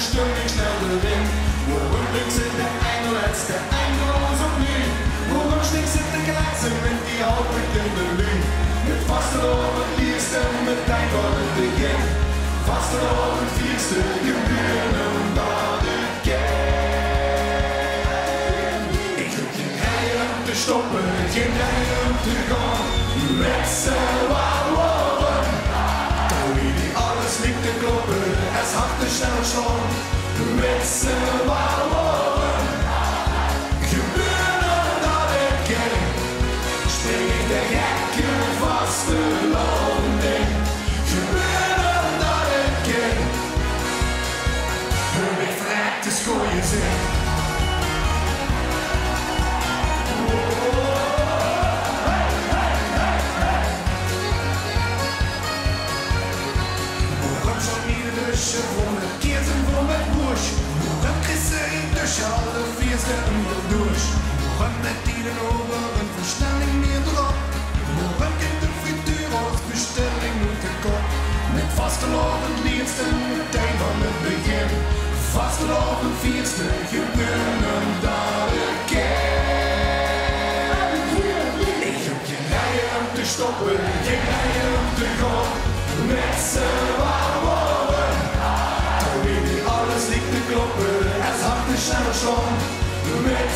Stunde schnell drin. Warum links in der eine letzte Eingang und nie? Warum stinkst in der Gleise mit die Haut mit dem Berlin? Mit fast oben liegst du mit dein Golden Beginn. Fast oben fliegst du Gebühren und Baden gehen. Ich drück die Reihe und die Stoppe, die Reihe und die Gong. Wechsel war oben. Da wie alles liegt in Gruppe, es hat die Sterne schon. Wechsel war oben. Gebühren und alle gehen. Spring in der Jacke fast alone. Gebühren und alle gehen. Hör mich fragt, das Goeie sehen. Wo mit Kirsen, wo mit Busch, woran kriegst du in der Schale, fährst du immer durch. Woran mit dir den oberen Verstellung mir drauf, woran geht der Fritür aus, Bestellung und der Kopf. Mit fast verloren liebst du mit dein Wollen Beginn, fast verloren fährst du Gebühren und alle gehen. Ich hab die Reihe und die Stoppe, die Reihe und die Kopf, Metze war alles liegt in Gruppe, es hat mich schneller schon mit